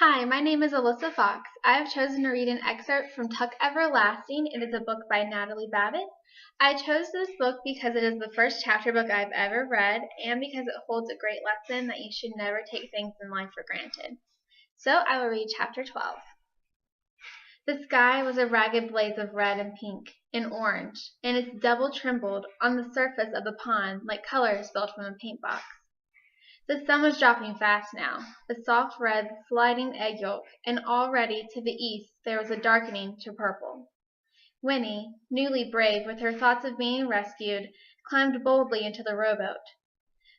Hi, my name is Alyssa Fox. I have chosen to read an excerpt from Tuck Everlasting. It is a book by Natalie Babbitt. I chose this book because it is the first chapter book I've ever read and because it holds a great lesson that you should never take things in life for granted. So I will read chapter 12. The sky was a ragged blaze of red and pink and orange, and its double trembled on the surface of the pond like colors spilled from a paint box. The sun was dropping fast now, a soft red, sliding egg yolk, and already to the east there was a darkening to purple. Winnie, newly brave with her thoughts of being rescued, climbed boldly into the rowboat.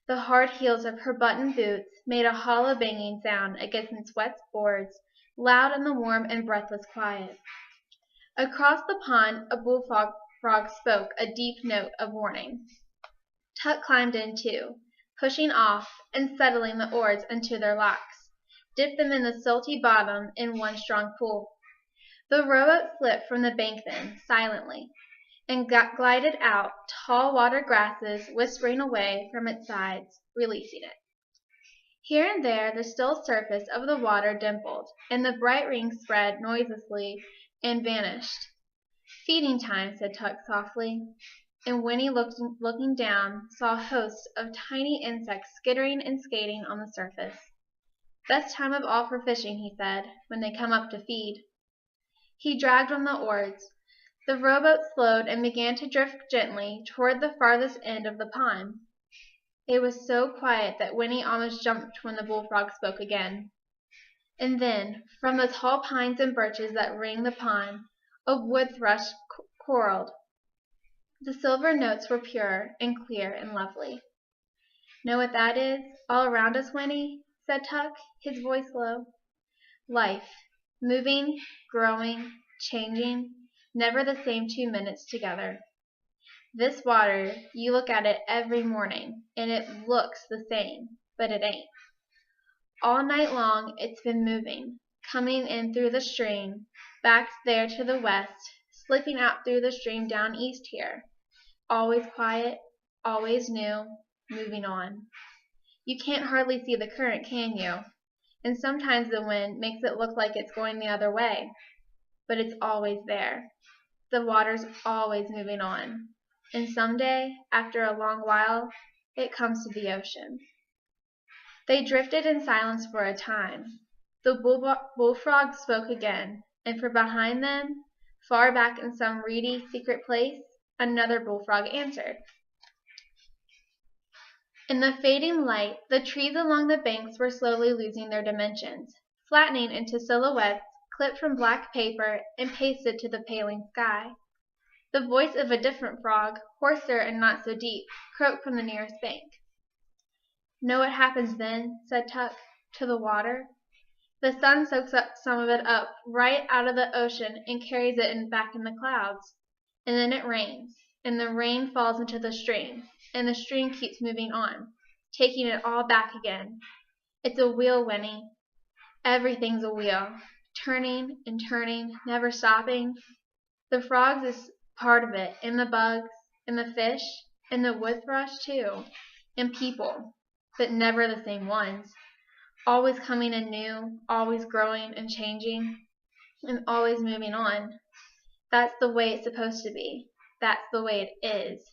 The hard heels of her buttoned boots made a hollow banging sound against its wet boards, loud in the warm and breathless quiet. Across the pond a bullfrog spoke a deep note of warning. Tuck climbed in too, pushing off and settling the oars into their locks, dipped them in the silty bottom in one strong pull. The rowboat slipped from the bank then, silently, and glided out, tall water grasses whispering away from its sides, releasing it. Here and there the still surface of the water dimpled, and the bright rings spread noiselessly and vanished. "Feeding time," said Tuck softly. And Winnie, looking down, saw hosts of tiny insects skittering and skating on the surface. "Best time of all for fishing," he said, "when they come up to feed." He dragged on the oars. The rowboat slowed and began to drift gently toward the farthest end of the pond. It was so quiet that Winnie almost jumped when the bullfrog spoke again. And then, from the tall pines and birches that ringed the pond, a wood thrush quarreled. The silver notes were pure and clear and lovely. "Know what that is, all around us, Winnie?" said Tuck, his voice low. "Life, moving, growing, changing, never the same 2 minutes together. This water, you look at it every morning, and it looks the same, but it ain't. All night long it's been moving, coming in through the stream, back there to the west, slipping out through the stream down east here. Always quiet, always new, moving on. You can't hardly see the current, can you? And sometimes the wind makes it look like it's going the other way. But it's always there. The water's always moving on. And someday, after a long while, it comes to the ocean." They drifted in silence for a time. The bullfrog spoke again, and from behind them, far back in some reedy, secret place, another bullfrog answered. In the fading light, the trees along the banks were slowly losing their dimensions, flattening into silhouettes clipped from black paper and pasted to the paling sky. The voice of a different frog, hoarser and not so deep, croaked from the nearest bank. "Know what happens then," said Tuck, "to the water? The sun soaks up some of it up right out of the ocean and carries it back in the clouds. And then it rains, and the rain falls into the stream, and the stream keeps moving on, taking it all back again. It's a wheel, Winnie. Everything's a wheel, turning and turning, never stopping. The frogs is part of it, and the bugs, and the fish, and the wood thrush too, and people, but never the same ones, always coming in new, always growing and changing, and always moving on. That's the way it's supposed to be. That's the way it is.